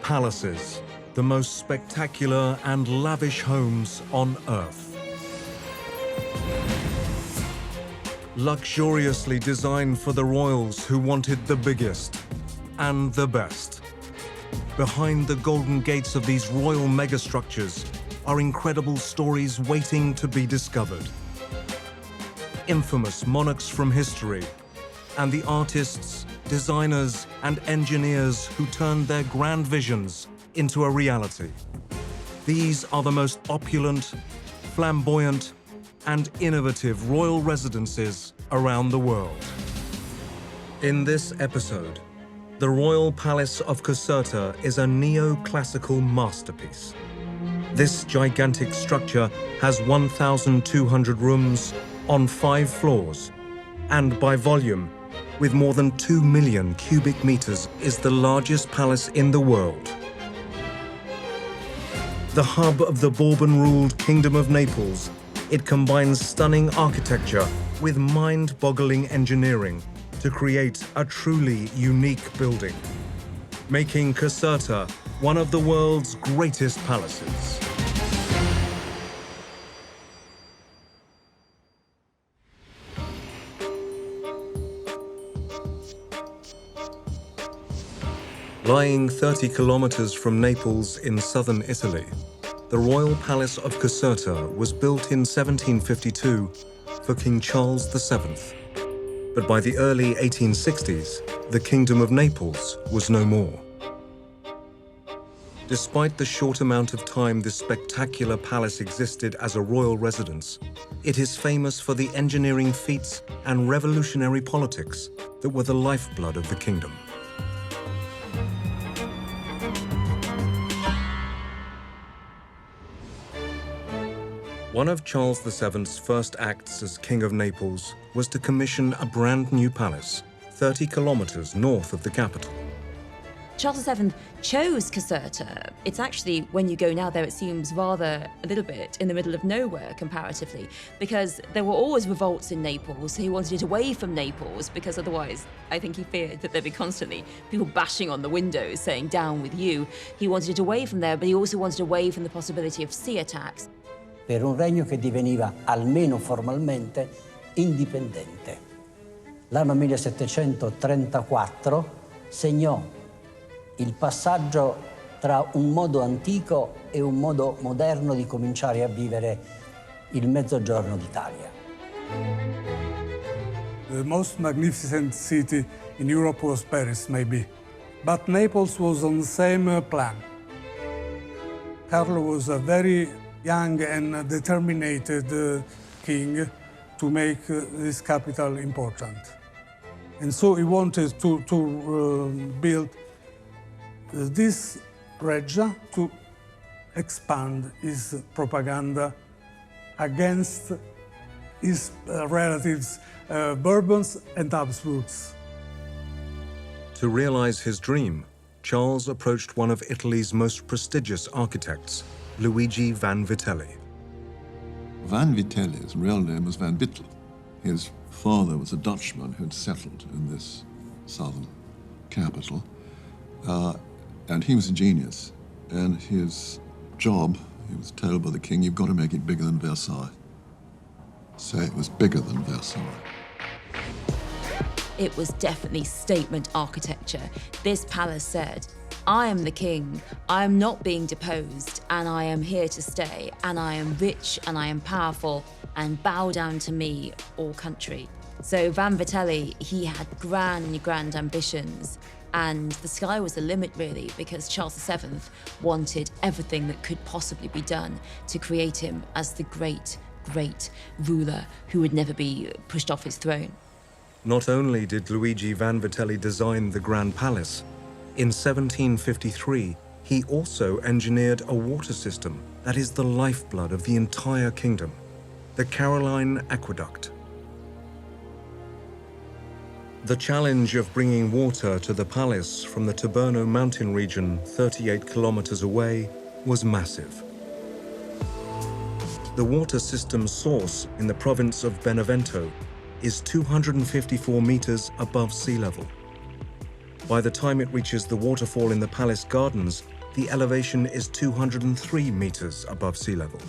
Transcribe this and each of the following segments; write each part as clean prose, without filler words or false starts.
palaces, the most spectacular and lavish homes on Earth. Luxuriously designed for the royals who wanted the biggest and the best. Behind the golden gates of these royal megastructures are incredible stories waiting to be discovered. Infamous monarchs from history, and the artists, designers, and engineers who turned their grand visions into a reality. These are the most opulent, flamboyant, and innovative royal residences around the world. In this episode, the Royal Palace of Caserta is a neoclassical masterpiece. This gigantic structure has 1,200 rooms on 5 floors, and by volume, with more than 2 million cubic meters, is the largest palace in the world. The hub of the Bourbon-ruled Kingdom of Naples, it combines stunning architecture with mind-boggling engineering to create a truly unique building, making Caserta one of the world's greatest palaces. Lying 30 kilometers from Naples in southern Italy, the Royal Palace of Caserta was built in 1752 for King Charles VII. But by the early 1860s, the Kingdom of Naples was no more. Despite the short amount of time this spectacular palace existed as a royal residence, it is famous for the engineering feats and revolutionary politics that were the lifeblood of the kingdom. One of Charles VII's first acts as King of Naples was to commission a brand new palace, 30 kilometers north of the capital. Charles VII chose Caserta. It's actually, when you go now there, it seems rather a little bit in the middle of nowhere comparatively, because there were always revolts in Naples. He wanted it away from Naples because otherwise I think he feared that there'd be constantly people bashing on the windows saying, "Down with you." He wanted it away from there, but he also wanted away from the possibility of sea attacks. Per un regno che diveniva, almeno formalmente, indipendente. L'anno 1734 segnò il passaggio tra un modo antico e un modo moderno di cominciare a vivere il Mezzogiorno d'Italia. The most magnificent city in Europe was Paris, maybe. But Naples was on the same plan. Carlo was a very young and determined king to make this capital important. And so he wanted to build this reggia to expand his propaganda against his relatives, Bourbons and Habsburgs. To realize his dream, Charles approached one of Italy's most prestigious architects, Luigi Vanvitelli. Vanvitelli's real name was Van Bittel. His father was a Dutchman who'd settled in this southern capital. And he was a genius. And his job, he was told by the king, you've got to make it bigger than Versailles. So it was bigger than Versailles. It was definitely statement architecture. This palace said, I am the king, I am not being deposed, and I am here to stay, and I am rich, and I am powerful, and bow down to me, all country. So Vanvitelli, he had grand ambitions, and the sky was the limit, really, because Charles VII wanted everything that could possibly be done to create him as the great ruler who would never be pushed off his throne. Not only did Luigi Vanvitelli design the Grand Palace, in 1753, he also engineered a water system that is the lifeblood of the entire kingdom, the Caroline Aqueduct. The challenge of bringing water to the palace from the Taburno mountain region 38 kilometers away was massive. The water system's source in the province of Benevento is 254 meters above sea level. By the time it reaches the waterfall in the palace gardens, the elevation is 203 meters above sea level.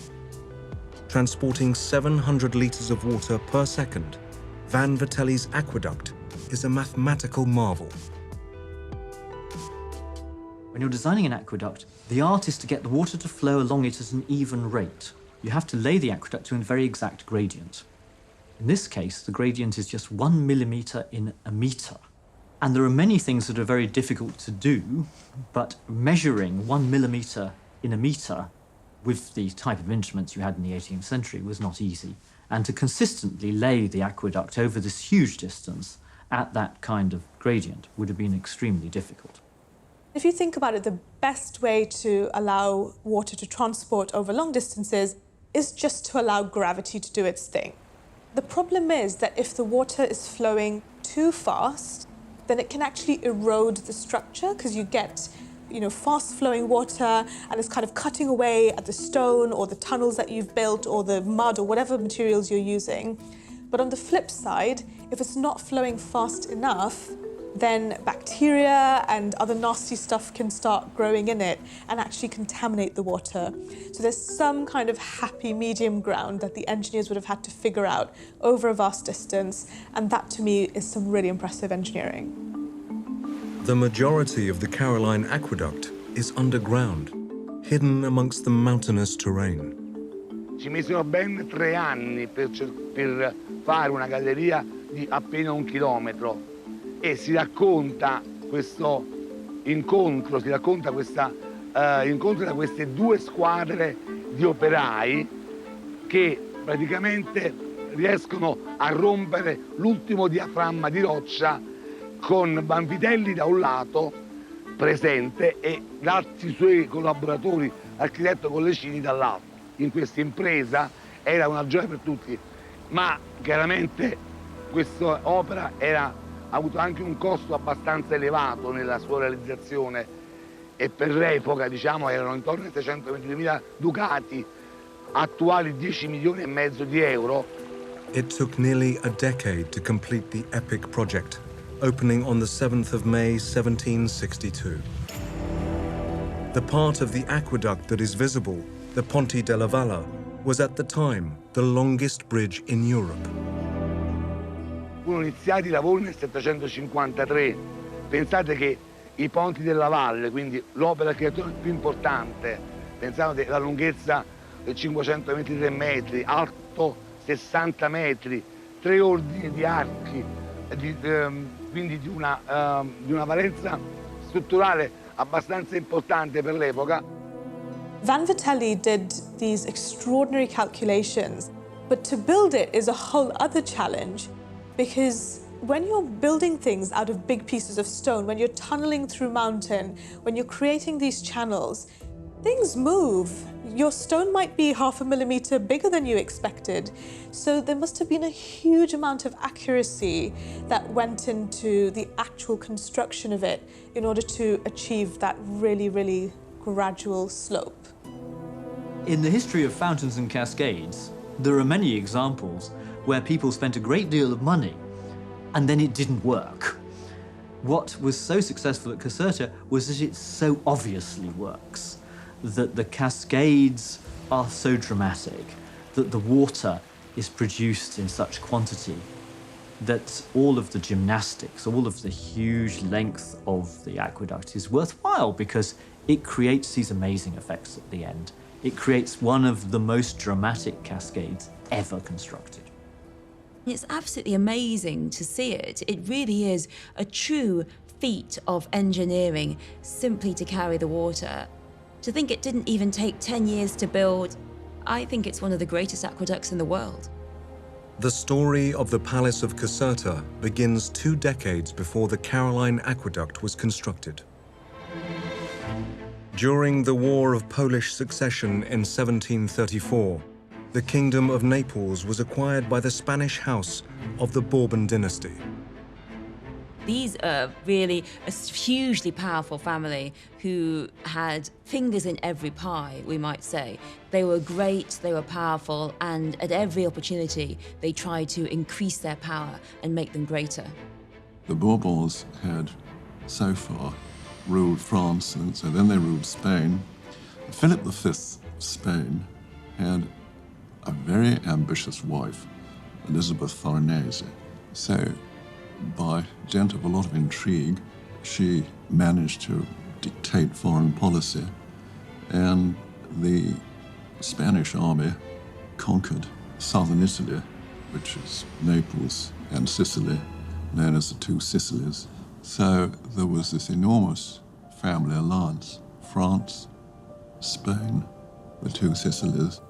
Transporting 700 liters of water per second, Van Vitelli's aqueduct is a mathematical marvel. When you're designing an aqueduct, the art is to get the water to flow along it at an even rate. You have to lay the aqueduct to a very exact gradient. In this case, the gradient is just 1 millimeter in a meter. And there are many things that are very difficult to do, but measuring 1 millimeter in a meter with the type of instruments you had in the 18th century was not easy. And to consistently lay the aqueduct over this huge distance at that kind of gradient would have been extremely difficult. If you think about it, the best way to allow water to transport over long distances is just to allow gravity to do its thing. The problem is that if the water is flowing too fast, then it can actually erode the structure because you get, fast-flowing water and it's kind of cutting away at the stone or the tunnels that you've built or the mud or whatever materials you're using. But on the flip side, if it's not flowing fast enough, then bacteria and other nasty stuff can start growing in it and actually contaminate the water. So there's some kind of happy medium ground that the engineers would have had to figure out over a vast distance, and that to me is some really impressive engineering. The majority of the Caroline Aqueduct is underground, hidden amongst the mountainous terrain. Ci misero ben 3 anni per fare una galleria di appena 1 chilometro. E si racconta questo incontro, incontro da queste 2 squadre di operai che praticamente riescono a rompere l'ultimo diaframma di roccia con Vanvitelli da un lato presente e altri suoi collaboratori, architetto Collecini, dall'altro. In questa impresa era una gioia per tutti, ma chiaramente questa opera ha avuto anche un costo abbastanza elevato nella sua realizzazione e per l'epoca, erano intorno ai 620.000 ducati, attuali 10 milioni e mezzo di euro. It took nearly a decade to complete the epic project, opening on the 7th of May 1762. The part of the aqueduct that is visible, the Ponte della Valla, was at the time the longest bridge in Europe. Furono iniziati i lavori nel 753. Pensate che i ponti della valle, quindi l'opera architettonica più importante, pensate alla lunghezza di 523 metri, alto 60 metri, 3 ordini di archi, quindi di una valenza strutturale abbastanza importante per l'epoca. Van Vitelli did these extraordinary calculations, but to build it is a whole other challenge. Because when you're building things out of big pieces of stone, when you're tunneling through mountain, when you're creating these channels, things move. Your stone might be 0.5 millimeter bigger than you expected. So there must have been a huge amount of accuracy that went into the actual construction of it in order to achieve that really, really gradual slope. In the history of fountains and cascades, there are many examples where people spent a great deal of money and then it didn't work. What was so successful at Caserta was that it so obviously works, that the cascades are so dramatic, that the water is produced in such quantity, that all of the gymnastics, all of the huge length of the aqueduct is worthwhile because it creates these amazing effects at the end. It creates one of the most dramatic cascades ever constructed. It's absolutely amazing to see it. It really is a true feat of engineering simply to carry the water. To think it didn't even take 10 years to build, I think it's one of the greatest aqueducts in the world. The story of the Palace of Caserta begins 2 decades before the Caroline Aqueduct was constructed. During the War of Polish Succession in 1734, the Kingdom of Naples was acquired by the Spanish House of the Bourbon dynasty. These are really a hugely powerful family who had fingers in every pie, we might say. They were great, they were powerful, and at every opportunity, they tried to increase their power and make them greater. The Bourbons had so far ruled France, and so then they ruled Spain. Philip V of Spain had a very ambitious wife, Elizabeth Farnese. So, by dint of a lot of intrigue, she managed to dictate foreign policy, and the Spanish army conquered southern Italy, which is Naples and Sicily, known as the Two Sicilies. So there was this enormous family alliance: France, Spain, the Two Sicilies.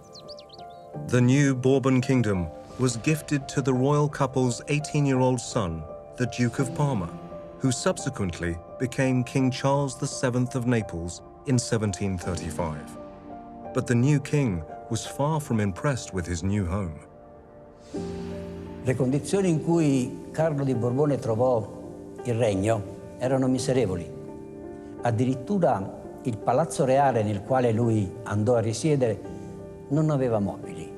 The new Bourbon kingdom was gifted to the royal couple's 18-year-old son, the Duke of Parma, who subsequently became King Charles VII of Naples in 1735. But the new king was far from impressed with his new home. Le condizioni in cui Carlo di Borbone trovò il regno erano miserevoli. Addirittura il palazzo reale nel quale lui andò a risiedere non aveva mobili.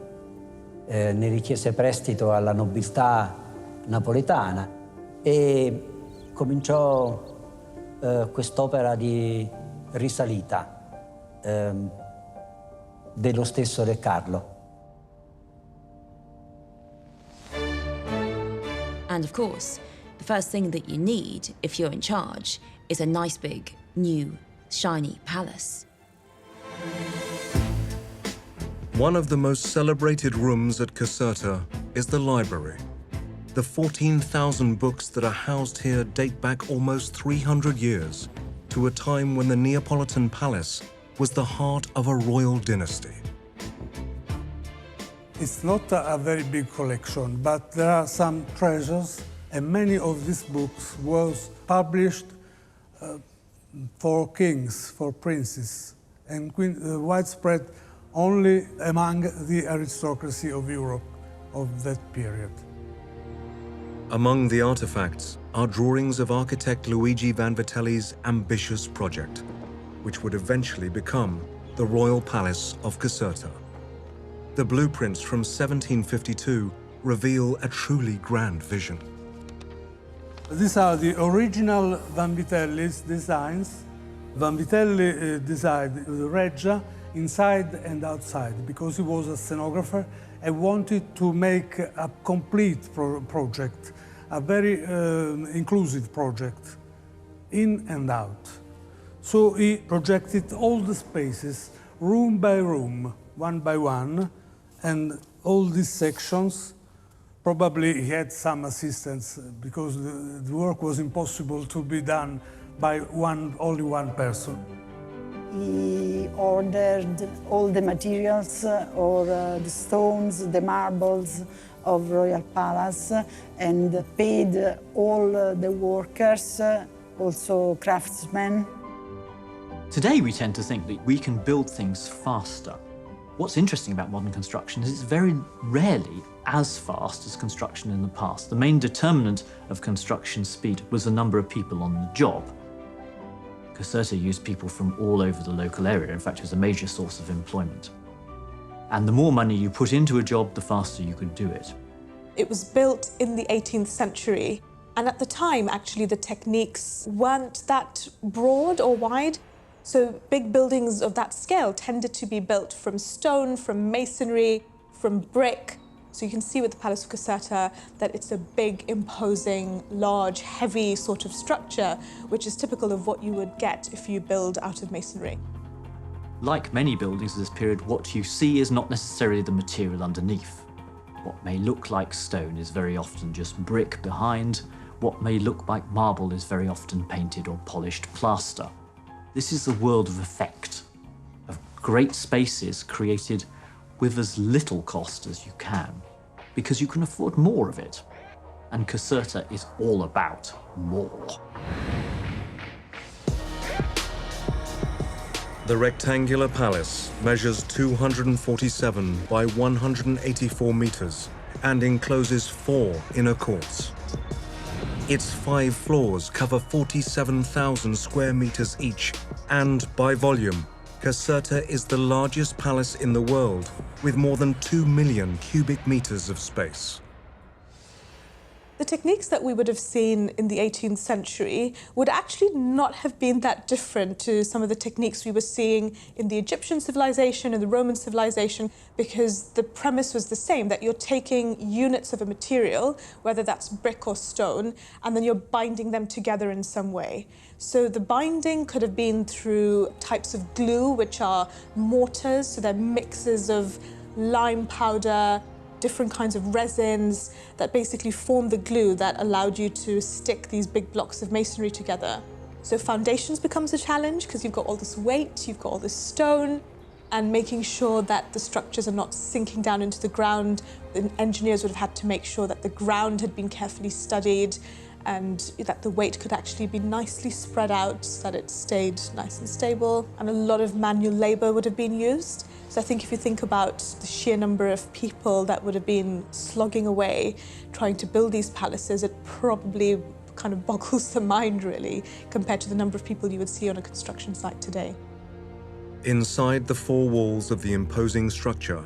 Ne richiese prestito alla nobiltà napoletana e cominciò quest'opera di risalita dello stesso Re Carlo. And of course, the first thing that you need if you're in charge is a nice big, new, shiny palace. One of the most celebrated rooms at Caserta is the library. The 14,000 books that are housed here date back almost 300 years to a time when the Neapolitan palace was the heart of a royal dynasty. It's not a very big collection, but there are some treasures, and many of these books was published for kings, for princes, and widespread only among the aristocracy of Europe of that period. Among the artifacts are drawings of architect Luigi Vanvitelli's ambitious project, which would eventually become the Royal Palace of Caserta. The blueprints from 1752 reveal a truly grand vision. These are the original Vanvitelli's designs. Vanvitelli designed the Reggia inside and outside because he was a scenographer and wanted to make a complete project, a very inclusive project, in and out. So he projected all the spaces, room by room, one by one, and all these sections. Probably he had some assistance because the work was impossible to be done by only one person. He ordered all the materials, or the stones, the marbles of Royal Palace, and paid all the workers, also craftsmen. Today we tend to think that we can build things faster. What's interesting about modern construction is it's very rarely as fast as construction in the past. The main determinant of construction speed was the number of people on the job. Caserta used people from all over the local area. In fact, it was a major source of employment. And the more money you put into a job, the faster you could do it. It was built in the 18th century, and at the time, actually, the techniques weren't that broad or wide. So big buildings of that scale tended to be built from stone, from masonry, from brick. So you can see with the Palace of Caserta that it's a big, imposing, large, heavy sort of structure, which is typical of what you would get if you build out of masonry. Like many buildings of this period, what you see is not necessarily the material underneath. What may look like stone is very often just brick behind. What may look like marble is very often painted or polished plaster. This is the world of effect, of great spaces created with as little cost as you can, because you can afford more of it. And Caserta is all about more. The rectangular palace measures 247 by 184 meters and encloses 4 inner courts. Its 5 floors cover 47,000 square meters each, and by volume, Caserta is the largest palace in the world, with more than 2 million cubic meters of space. The techniques that we would have seen in the 18th century would actually not have been that different to some of the techniques we were seeing in the Egyptian civilization and the Roman civilization, because the premise was the same, that you're taking units of a material, whether that's brick or stone, and then you're binding them together in some way. So the binding could have been through types of glue, which are mortars, so they're mixes of lime powder, different kinds of resins that basically form the glue that allowed you to stick these big blocks of masonry together. So foundations becomes a challenge because you've got all this weight, you've got all this stone, and making sure that the structures are not sinking down into the ground. The engineers would have had to make sure that the ground had been carefully studied and that the weight could actually be nicely spread out so that it stayed nice and stable. And a lot of manual labor would have been used. So I think if you think about the sheer number of people that would have been slogging away trying to build these palaces, it probably kind of boggles the mind, really, compared to the number of people you would see on a construction site today. Inside the four walls of the imposing structure,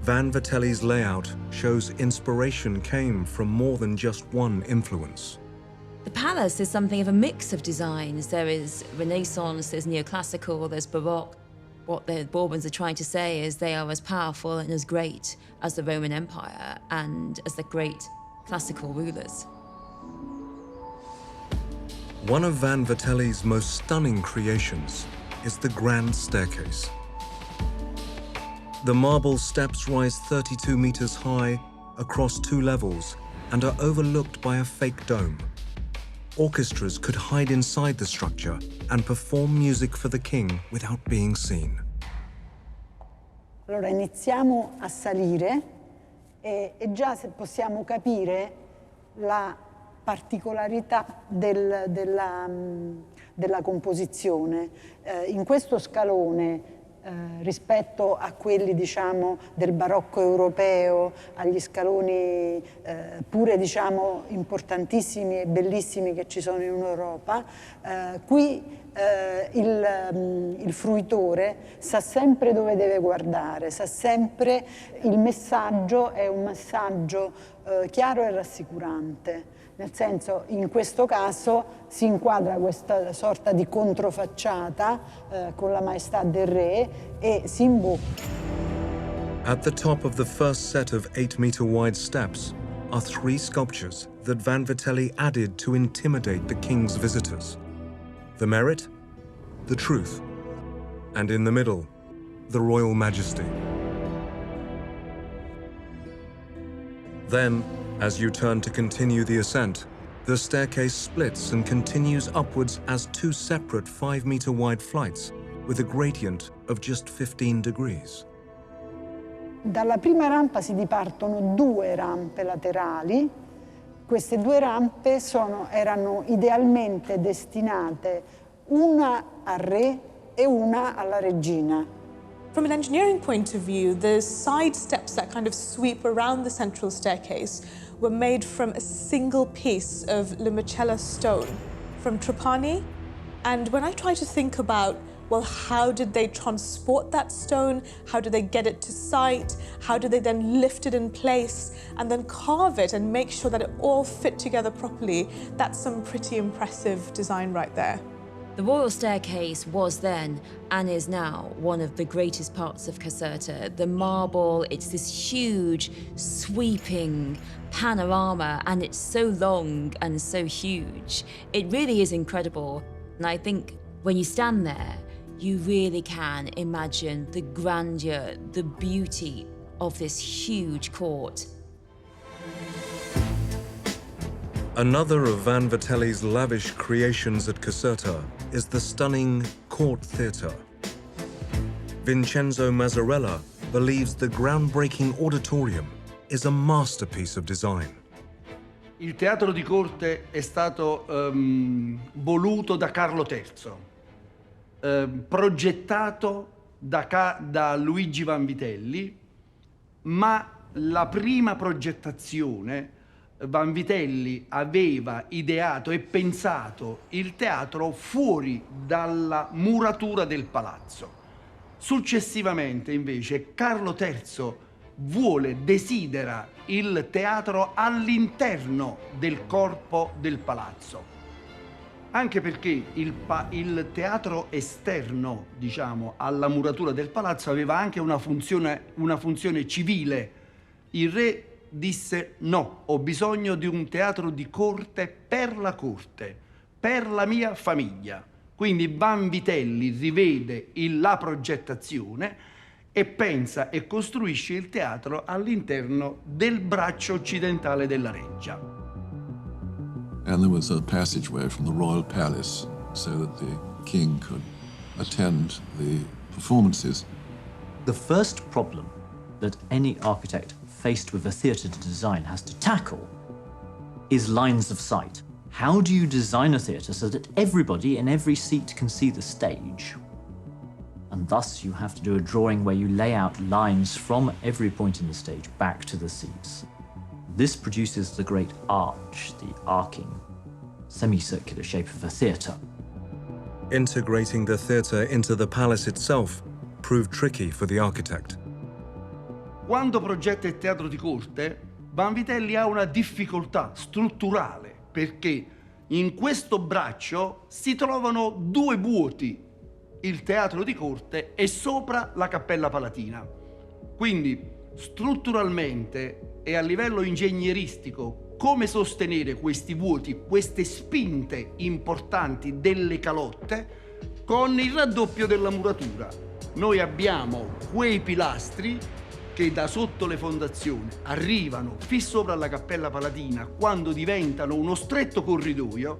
Van Vitelli's layout shows inspiration came from more than just one influence. The palace is something of a mix of designs. There is Renaissance, there's neoclassical, there's Baroque. What the Bourbons are trying to say is they are as powerful and as great as the Roman Empire and as the great classical rulers. One of Van Vitelli's most stunning creations is the Grand Staircase. The marble steps rise 32 meters high across 2 levels and are overlooked by a fake dome. Orchestras could hide inside the structure and perform music for the king without being seen. Allora iniziamo a salire e già se possiamo capire la particolarità della composizione. In questo scalone, rispetto a quelli, diciamo, del barocco europeo, agli scaloni pure, diciamo, importantissimi e bellissimi che ci sono in Europa, qui il fruitore sa sempre dove deve guardare, sa sempre il messaggio è un messaggio chiaro e rassicurante. Nel senso, in questo caso si inquadra questa sorta di controfacciata con la maestà del re e si imbocca. At the top of the first set of 8-meter wide steps are 3 sculptures that Van Vitelli added to intimidate the king's visitors. The Merit, the Truth, and in the middle, the Royal Majesty. Then, as you turn to continue the ascent, the staircase splits and continues upwards as 2 separate 5-meter wide flights with a gradient of just 15 degrees. Dalla prima rampa si dipartono 2 rampe laterali. Queste 2 rampe erano idealmente destinate una al re e una alla regina. From an engineering point of view, the side steps that kind of sweep around the central staircase were made from a single piece of limoncello stone from Trapani. And when I try to think about, well, how did they transport that stone? How did they get it to site? How did they then lift it in place and then carve it and make sure that it all fit together properly? That's some pretty impressive design right there. The royal staircase was then, and is now, one of the greatest parts of Caserta. The marble, it's this huge, sweeping panorama, and it's so long and so huge. It really is incredible. And I think when you stand there, you really can imagine the grandeur, the beauty of this huge court. Another of Van Vitelli's lavish creations at Caserta is the stunning Court Theatre. Vincenzo Mazzarella believes the groundbreaking auditorium is a masterpiece of design. Il teatro di corte è stato voluto da Carlo III, progettato da Luigi Vanvitelli, ma la prima progettazione Vanvitelli aveva ideato e pensato il teatro fuori dalla muratura del palazzo. Successivamente, invece, Carlo III desidera il teatro all'interno del corpo del palazzo. Anche perché il teatro esterno, diciamo, alla muratura del palazzo aveva anche una funzione civile. Il re disse: no, ho bisogno di un teatro di corte, per la mia famiglia. Quindi Vanvitelli rivede la progettazione e pensa e costruisce il teatro all'interno del braccio occidentale della reggia. And there was a passageway from the royal palace so that the king could attend the performances. The first problem that any architect faced with a theatre to design has to tackle is lines of sight. How do you design a theatre so that everybody in every seat can see the stage? And thus you have to do a drawing where you lay out lines from every point in the stage back to the seats. This produces the great arch, the arcing, semicircular shape of a theatre. Integrating the theatre into the palace itself proved tricky for the architect. Quando progetta il teatro di corte, Vanvitelli ha una difficoltà strutturale, perché in questo braccio si trovano due vuoti, il teatro di corte e sopra la cappella palatina. Quindi strutturalmente e a livello ingegneristico, come sostenere questi vuoti, queste spinte importanti delle calotte con il raddoppio della muratura. Noi abbiamo quei pilastri che da sotto le fondazioni arrivano fin sopra la cappella palatina quando diventano uno stretto corridoio,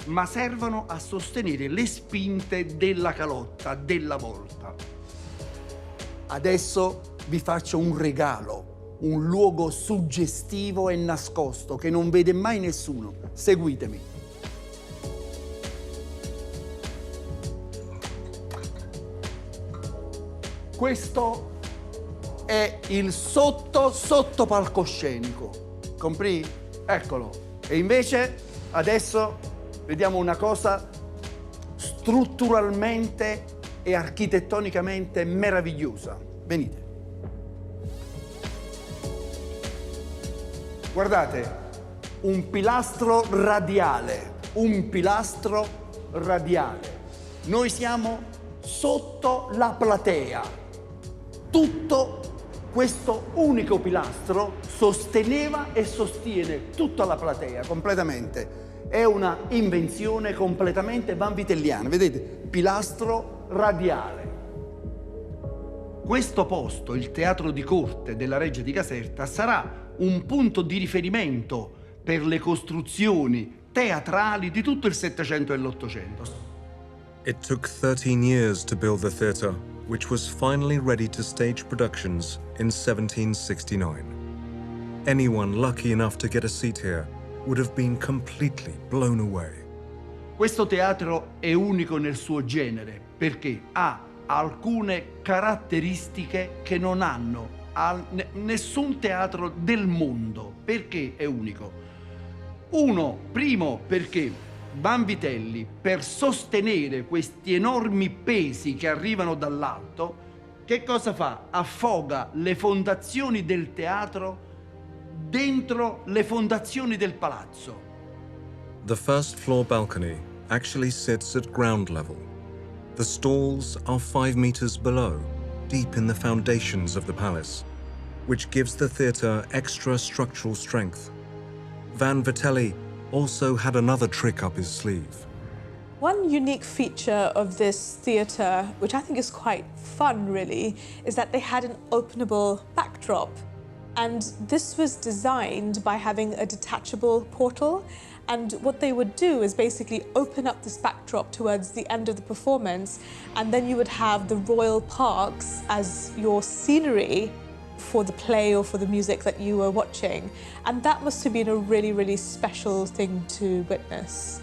ma servono a sostenere le spinte della calotta, della volta. Adesso vi faccio un regalo, un luogo suggestivo e nascosto che non vede mai nessuno. Seguitemi. Questo è il sotto palcoscenico, comprì? Eccolo. E invece adesso vediamo una cosa strutturalmente e architettonicamente meravigliosa. Venite. Guardate, un pilastro radiale, Noi siamo sotto la platea. Tutto questo unico pilastro sosteneva e sostiene tutta la platea, completamente. È una invenzione completamente vanvitelliana. Vedete? Pilastro radiale. Questo posto, il teatro di corte della Reggia di Caserta, sarà un punto di riferimento per le costruzioni teatrali di tutto il Settecento e l'Ottocento. It took 13 years to build the theatre, which was finally ready to stage productions in 1769. Anyone lucky enough to get a seat here would have been completely blown away. Questo teatro è unico nel suo genere perché ha alcune caratteristiche che non hanno nessun teatro del mondo. Perché è unico? Primo perché Vanvitelli, per sostenere questi enormi pesi che arrivano dall'alto, che cosa fa? Affoga le fondazioni del teatro dentro le fondazioni del palazzo. The first floor balcony actually sits at ground level. The stalls are 5 meters below, deep in the foundations of the palace, which gives the theatre extra structural strength. Vanvitelli also had another trick up his sleeve. One unique feature of this theatre, which I think is quite fun really, is that they had an openable backdrop. And this was designed by having a detachable portal. And what they would do is basically open up this backdrop towards the end of the performance, and then you would have the royal parks as your scenery for the play or for the music that you were watching. And that must have been a really, really special thing to witness.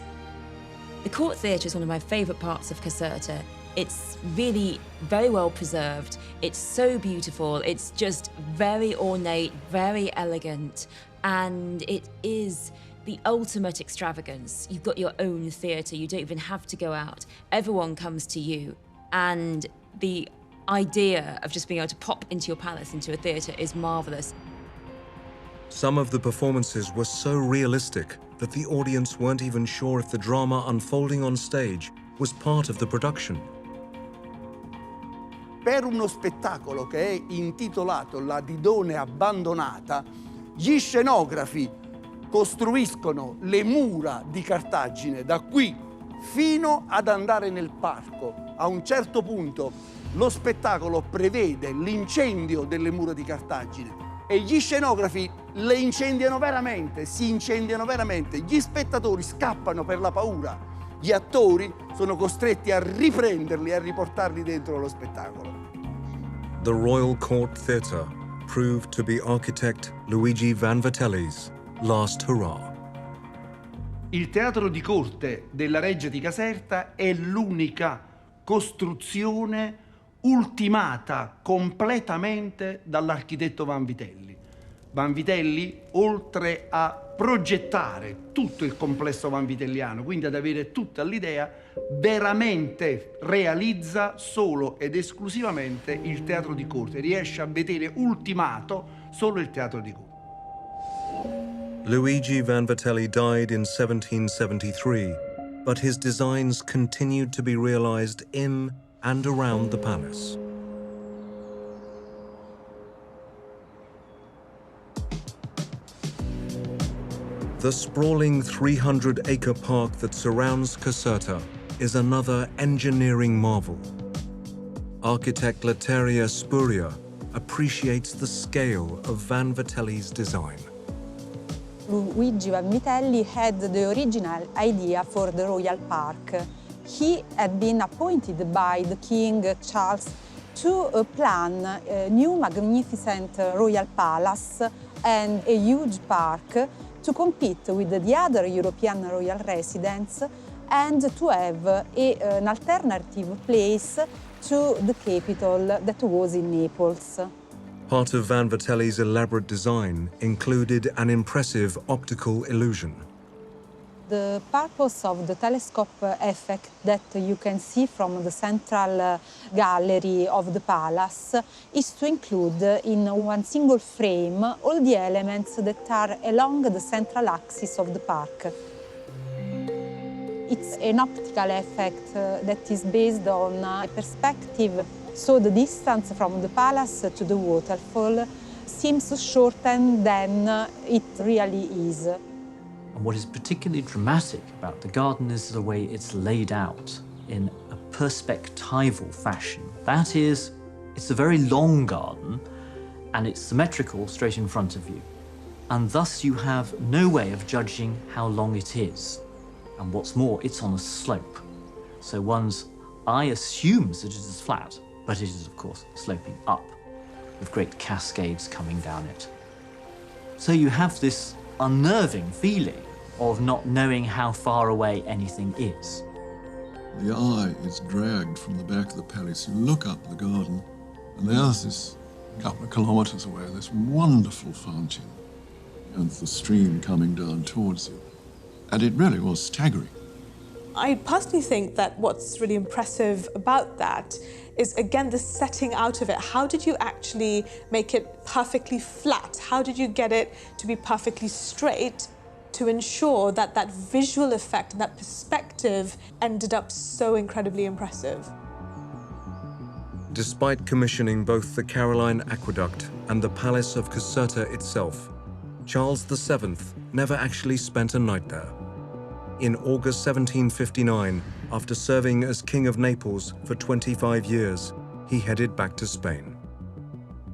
The court theatre is one of my favourite parts of Caserta. It's really very well preserved. It's so beautiful. It's just very ornate, very elegant, and it is the ultimate extravagance. You've got your own theatre. You don't even have to go out. Everyone comes to you. And the idea of just being able to pop into your palace, into a theatre, is marvelous. Some of the performances were so realistic that the audience weren't even sure if the drama unfolding on stage was part of the production. Per uno spettacolo che è intitolato La Didone abbandonata, gli scenografi costruiscono le mura di Cartagine da qui fino ad andare nel parco. A un certo punto lo spettacolo prevede l'incendio delle mura di Cartagine e gli scenografi le incendiano veramente, si incendiano veramente, gli spettatori scappano per la paura, gli attori sono costretti a riprenderli e a riportarli dentro lo spettacolo. The Royal Court Theatre proved to be architect Luigi Vanvitelli's last hurrah. Il teatro di corte della Reggia di Caserta è l'unica costruzione ultimata completamente dall'architetto Vanvitelli. Vanvitelli, oltre a progettare tutto il complesso vanvitelliano, quindi ad avere tutta l'idea, veramente realizza solo ed esclusivamente il teatro di corte, riesce a vedere ultimato solo il teatro di corte. Luigi Vanvitelli died in 1773, but his designs continued to be realized in and around the palace. The sprawling 300-acre park that surrounds Caserta is another engineering marvel. Architect Letteria Spuria appreciates the scale of Vanvitelli's design. Luigi Vanvitelli had the original idea for the Royal Park. He had been appointed by the King Charles to plan a new magnificent royal palace and a huge park to compete with the other European royal residents and to have an alternative place to the capital that was in Naples. Part of Vanvitelli's elaborate design included an impressive optical illusion. The purpose of the telescope effect that you can see from the central gallery of the palace is to include in one single frame all the elements that are along the central axis of the park. It's an optical effect that is based on a perspective, so the distance from the palace to the waterfall seems shorter than it really is. And what is particularly dramatic about the garden is the way it's laid out in a perspectival fashion. That is, it's a very long garden and it's symmetrical straight in front of you. And thus you have no way of judging how long it is. And what's more, it's on a slope. So one's eye assumes that it is flat, but it is, of course, sloping up with great cascades coming down it. So you have this unnerving feeling of not knowing how far away anything is. The eye is dragged from the back of the palace. You look up the garden, and there's this couple of kilometers away, this wonderful fountain, and the stream coming down towards you. And it really was staggering. I personally think that what's really impressive about that is, again, the setting out of it. How did you actually make it perfectly flat? How did you get it to be perfectly straight to ensure that that visual effect and that perspective ended up so incredibly impressive? Despite commissioning both the Caroline Aqueduct and the Palace of Caserta itself, Charles VII never actually spent a night there. In August 1759, after serving as King of Naples for 25 years, he headed back to Spain.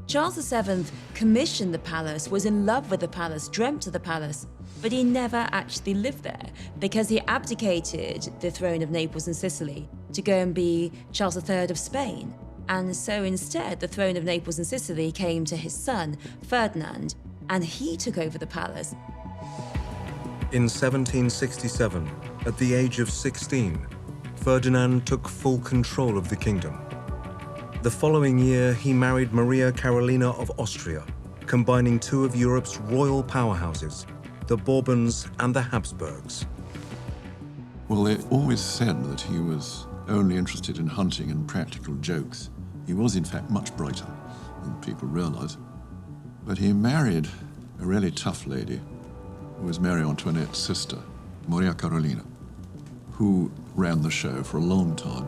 Charles VII commissioned the palace, was in love with the palace, dreamt of the palace, but he never actually lived there because he abdicated the throne of Naples and Sicily to go and be Charles III of Spain. And so instead, the throne of Naples and Sicily came to his son, Ferdinand, and he took over the palace. In 1767, at the age of 16, Ferdinand took full control of the kingdom. The following year, he married Maria Carolina of Austria, combining two of Europe's royal powerhouses, the Bourbons and the Habsburgs. Well, they always said that he was only interested in hunting and practical jokes. He was, in fact, much brighter than people realize. But he married a really tough lady who was Marie Antoinette's sister, Maria Carolina, who ran the show for a long time.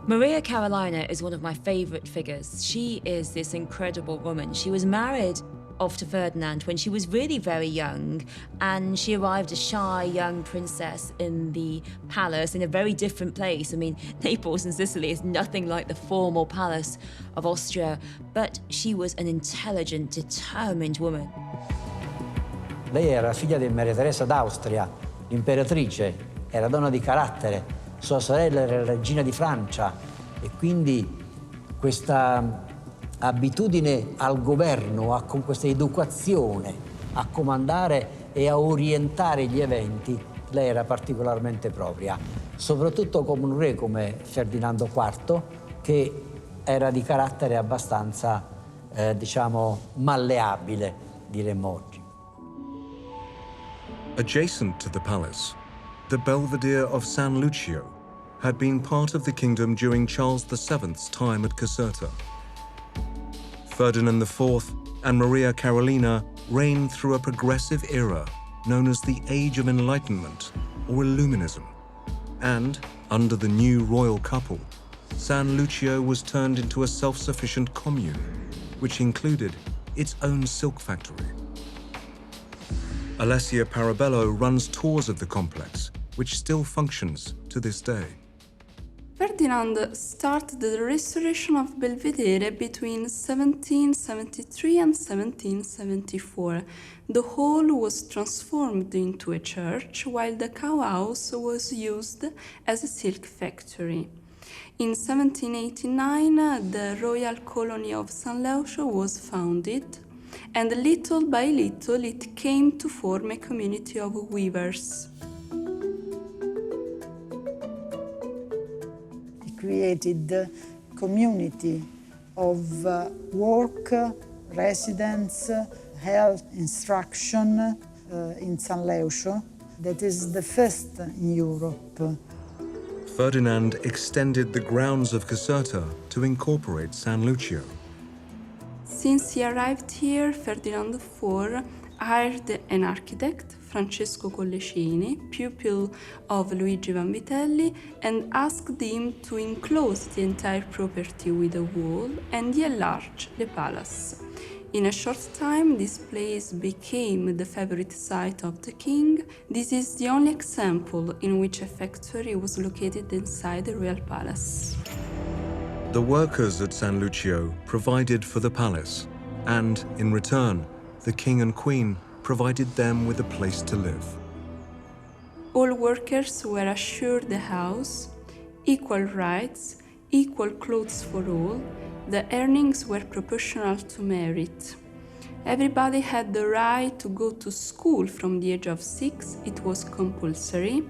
Maria Carolina is one of my favorite figures. She is this incredible woman. She was married off to Ferdinand when she was really very young, and she arrived a shy young princess in the palace in a very different place. I mean, Naples and Sicily is nothing like the formal palace of Austria, but she was an intelligent, determined woman. Lei era figlia di Maria Teresa d'Austria, l'imperatrice, era donna di carattere, sua sorella era regina di Francia e quindi questa abitudine al governo, con questa educazione a comandare e a orientare gli eventi, lei era particolarmente propria, soprattutto come un re come Ferdinando IV, che era di carattere abbastanza, diciamo, malleabile, diremmo oggi. Adjacent to the palace, the Belvedere of San Leucio had been part of the kingdom during Charles VII's time at Caserta. Ferdinand IV and Maria Carolina reigned through a progressive era known as the Age of Enlightenment, or Illuminism. And, under the new royal couple, San Leucio was turned into a self-sufficient commune, which included its own silk factory. Alessia Parabello runs tours of the complex, which still functions to this day. Ferdinand started the restoration of Belvedere between 1773 and 1774. The hall was transformed into a church, while the cow house was used as a silk factory. In 1789, the royal colony of San Leucio was founded, and little by little it came to form a community of weavers. Created a community of work, residence, health, instruction in San Leucio. That is the first in Europe. Ferdinand extended the grounds of Caserta to incorporate San Leucio. Since he arrived here, Ferdinand IV hired an architect, Francesco Collecini, pupil of Luigi Vanvitelli, and asked him to enclose the entire property with a wall and enlarge the palace. In a short time, this place became the favorite site of the king. This is the only example in which a factory was located inside the royal palace. The workers at San Leucio provided for the palace, and in return, the king and queen provided them with a place to live. All workers were assured a house, equal rights, equal clothes for all. The earnings were proportional to merit. Everybody had the right to go to school from the age of 6. It was compulsory.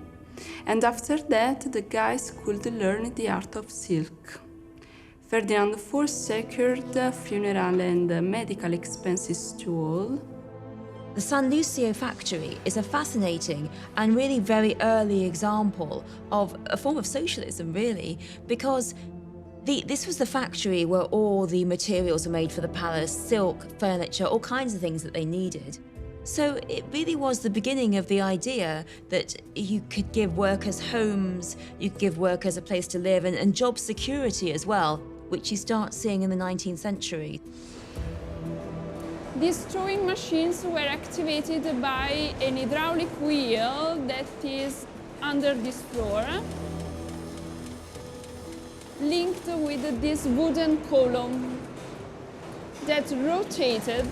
And after that, the guys could learn the art of silk. Ferdinand IV secured funeral and medical expenses to all. The San Leucio factory is a fascinating and really very early example of a form of socialism, really, because this was the factory where all the materials were made for the palace, silk, furniture, all kinds of things that they needed. So it really was the beginning of the idea that you could give workers homes, you could give workers a place to live, and job security as well, which you start seeing in the 19th century. These throwing machines were activated by an hydraulic wheel that is under this floor, linked with this wooden column that rotated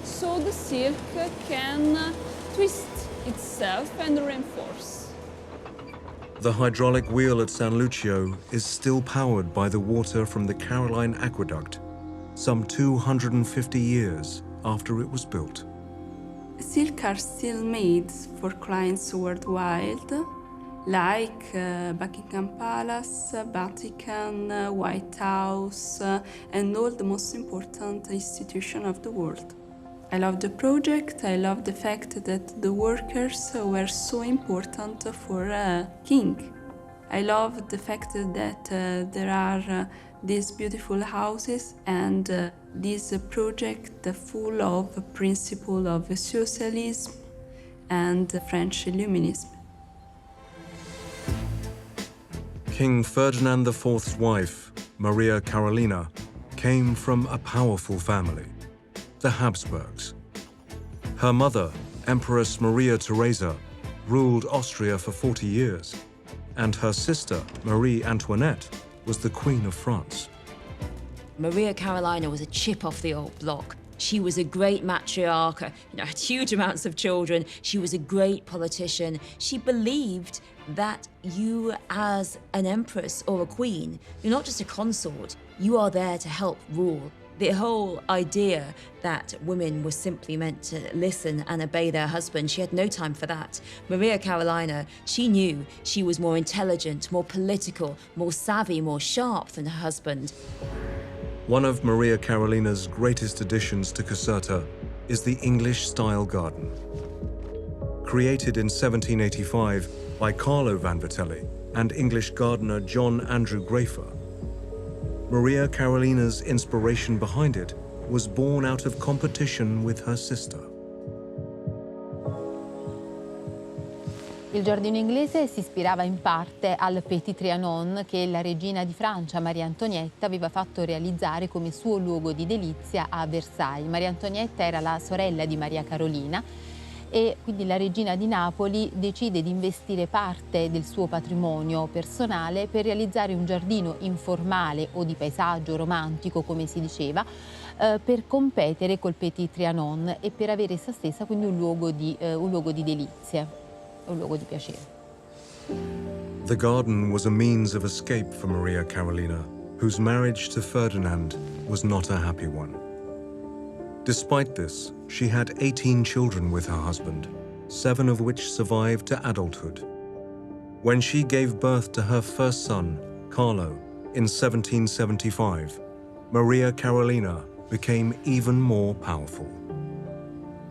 so the silk can twist itself and reinforce. The hydraulic wheel at San Leucio is still powered by the water from the Caroline Aqueduct, some 250 years after it was built. Silk are still made for clients worldwide, like Buckingham Palace, Vatican, White House, and all the most important institutions of the world. I love the project. I love the fact that the workers were so important for a king. I love the fact that there are these beautiful houses and this project full of principle of socialism and French Illuminism. King Ferdinand IV's wife, Maria Carolina, came from a powerful family, the Habsburgs. Her mother, Empress Maria Theresa, ruled Austria for 40 years, and her sister, Marie Antoinette, was the Queen of France. Maria Carolina was a chip off the old block. She was a great matriarch, had huge amounts of children. She was a great politician. She believed that you, as an empress or a queen, you're not just a consort, you are there to help rule. The whole idea that women were simply meant to listen and obey their husband, she had no time for that. Maria Carolina, she knew she was more intelligent, more political, more savvy, more sharp than her husband. One of Maria Carolina's greatest additions to Caserta is the English-style garden. Created in 1785 by Carlo Vanvitelli and English gardener John Andrew Grafer, Maria Carolina's inspiration behind it was born out of competition with her sister. Il giardino inglese si ispirava in parte al Petit Trianon che la regina di Francia, Maria Antonietta, aveva fatto realizzare come suo luogo di delizia a Versailles. Maria Antonietta era la sorella di Maria Carolina e quindi la regina di Napoli decide di investire parte del suo patrimonio personale per realizzare un giardino informale o di paesaggio romantico, come si diceva, per competere col Petit Trianon e per avere essa stessa quindi un luogo di delizie. Un luogo di piacere. The garden was a means of escape for Maria Carolina, whose marriage to Ferdinand was not a happy one. Despite this, she had 18 children with her husband, 7 of which survived to adulthood. When she gave birth to her first son, Carlo, in 1775, Maria Carolina became even more powerful.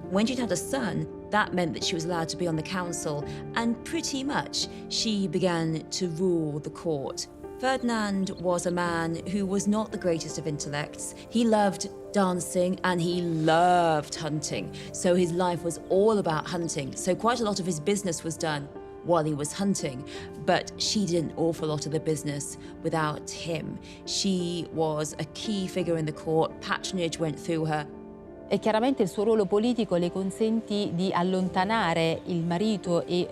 When she'd had a son, that meant that she was allowed to be on the council, and pretty much she began to rule the court. Ferdinand was a man who was not the greatest of intellects. He loved dancing and he loved hunting. So his life was all about hunting. So quite a lot of his business was done while he was hunting, but she did an awful lot of the business without him. She was a key figure in the court. Patronage went through her. E chiaramente il suo ruolo politico le consentì di allontanare il marito e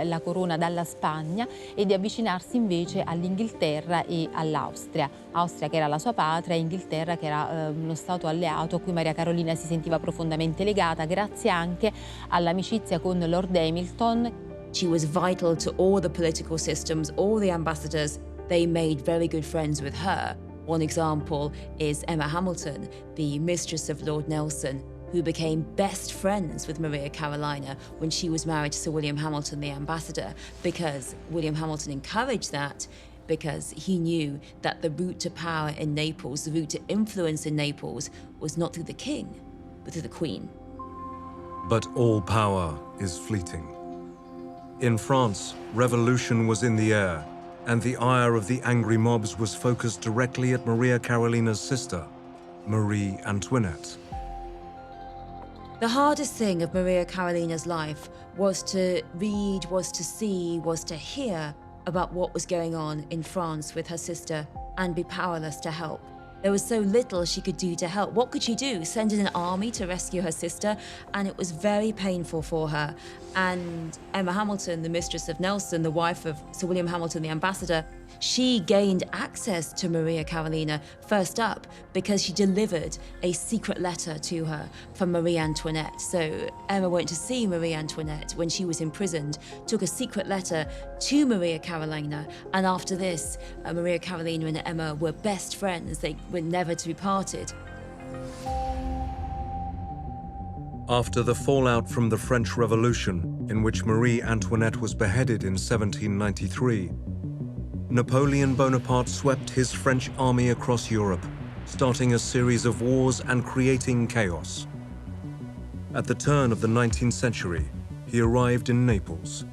la corona dalla Spagna e di avvicinarsi invece all'Inghilterra e all'Austria. Austria che era la sua patria e Inghilterra che era uno stato alleato a cui Maria Carolina si sentiva profondamente legata, grazie anche all'amicizia con Lord Hamilton. She was vital to all the political systems, all the ambassadors. They made very good friends with her. One example is Emma Hamilton, the mistress of Lord Nelson, who became best friends with Maria Carolina when she was married to Sir William Hamilton, the ambassador, because William Hamilton encouraged that, because he knew that the route to power in Naples, the route to influence in Naples, was not through the king, but through the queen. But all power is fleeting. In France, revolution was in the air, and the ire of the angry mobs was focused directly at Maria Carolina's sister, Marie Antoinette. The hardest thing of Maria Carolina's life was to read, was to see, was to hear about what was going on in France with her sister and be powerless to help. There was so little she could do to help. What could she do? Send in an army to rescue her sister? And it was very painful for her. And Emma Hamilton, the mistress of Nelson, the wife of Sir William Hamilton, the ambassador, she gained access to Maria Carolina first up because she delivered a secret letter to her from Marie Antoinette. So Emma went to see Marie Antoinette when she was imprisoned, took a secret letter to Maria Carolina, and after this, Maria Carolina and Emma were best friends. They were never to be parted. After the fallout from the French Revolution, in which Marie Antoinette was beheaded in 1793, Napoleon Bonaparte swept his French army across Europe, starting a series of wars and creating chaos. At the turn of the 19th century, he arrived in Naples.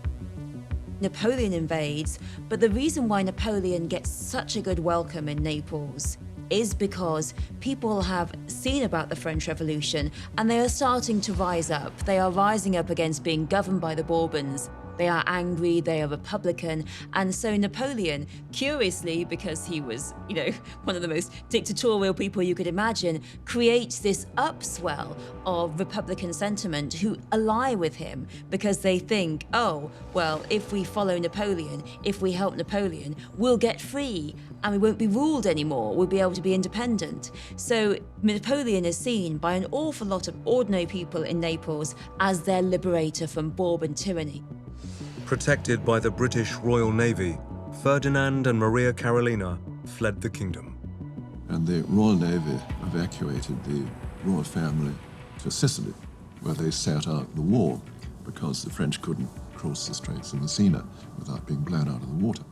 Napoleon invades, but the reason why Napoleon gets such a good welcome in Naples is because people have seen about the French Revolution and they are starting to rise up. They are rising up against being governed by the Bourbons. They are angry, they are Republican, and so Napoleon, curiously, because he was, one of the most dictatorial people you could imagine, creates this upswell of Republican sentiment who ally with him because they think, oh, well, if we follow Napoleon, if we help Napoleon, we'll get free and we won't be ruled anymore, we'll be able to be independent. So Napoleon is seen by an awful lot of ordinary people in Naples as their liberator from Bourbon tyranny. Protected by the British Royal Navy, Ferdinand and Maria Carolina fled the kingdom. And the Royal Navy evacuated the royal family to Sicily, where they sat out the war because the French couldn't cross the Straits of Messina without being blown out of the water.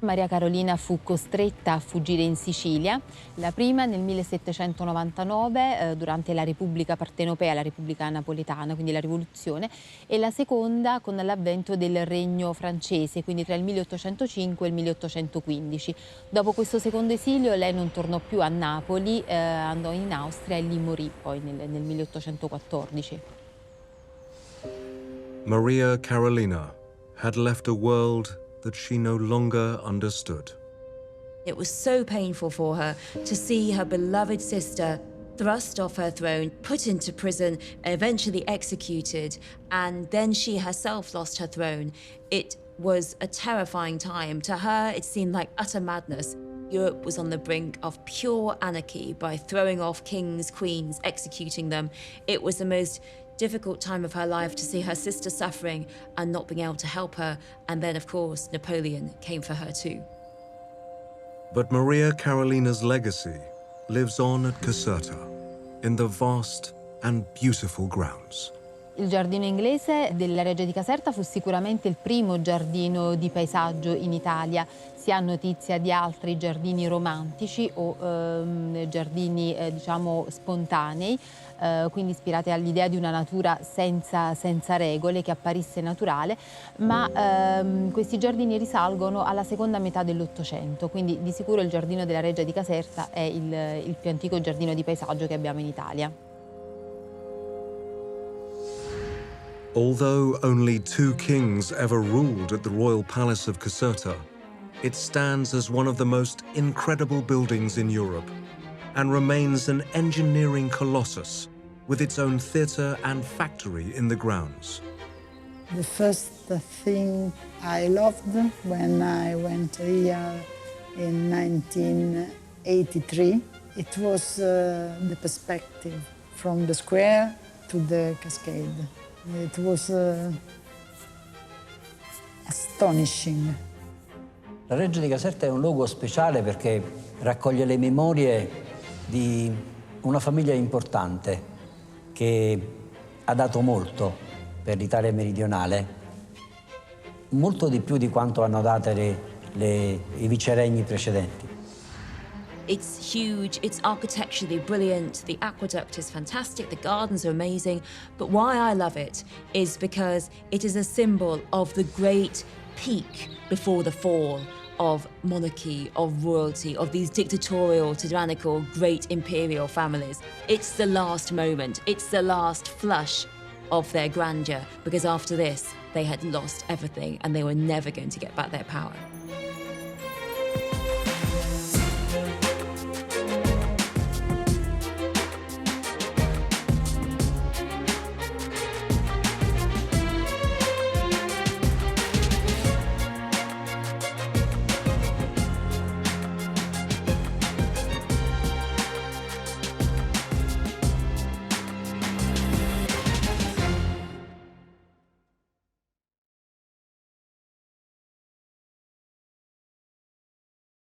Maria Carolina fu costretta a fuggire in Sicilia, la prima nel 1799 durante la Repubblica Partenopea, la Repubblica Napoletana, quindi la rivoluzione, e la seconda con l'avvento del Regno francese, quindi tra il 1805 e il 1815. Dopo questo secondo esilio lei non tornò più a Napoli, andò in Austria e lì morì poi nel 1814. Maria Carolina had left a world that she no longer understood. It was so painful for her to see her beloved sister thrust off her throne, put into prison, eventually executed, and then she herself lost her throne. It was a terrifying time. To her, it seemed like utter madness. Europe was on the brink of pure anarchy by throwing off kings, queens, executing them. It was the most difficult time of her life to see her sister suffering and not being able to help her. And then, of course, Napoleon came for her too. But Maria Carolina's legacy lives on at Caserta, in the vast and beautiful grounds. Il giardino inglese della Reggia di Caserta fu sicuramente il primo giardino di paesaggio in Italia. Si ha notizia di altri giardini romantici o giardini spontanei, quindi ispirati all'idea di una natura senza regole, che apparisse naturale, ma questi giardini risalgono alla seconda metà dell'Ottocento, quindi di sicuro il giardino della Reggia di Caserta è il più antico giardino di paesaggio che abbiamo in Italia. Although only 2 kings ever ruled at the royal palace of Caserta, it stands as one of the most incredible buildings in Europe and remains an engineering colossus with its own theatre and factory in the grounds. The first thing I loved when I went here in 1983, it was the perspective from the square to the cascade. It was astonishing. La Reggia di Caserta è un luogo speciale perché raccoglie le memorie di una famiglia importante che ha dato molto per l'Italia meridionale, molto di più di quanto hanno dato i viceregni precedenti. It's huge, it's architecturally brilliant, the aqueduct is fantastic, the gardens are amazing, but why I love it is because it is a symbol of the great peak before the fall of monarchy, of royalty, of these dictatorial, tyrannical, great imperial families. It's the last moment, it's the last flush of their grandeur, because after this, they had lost everything and they were never going to get back their power.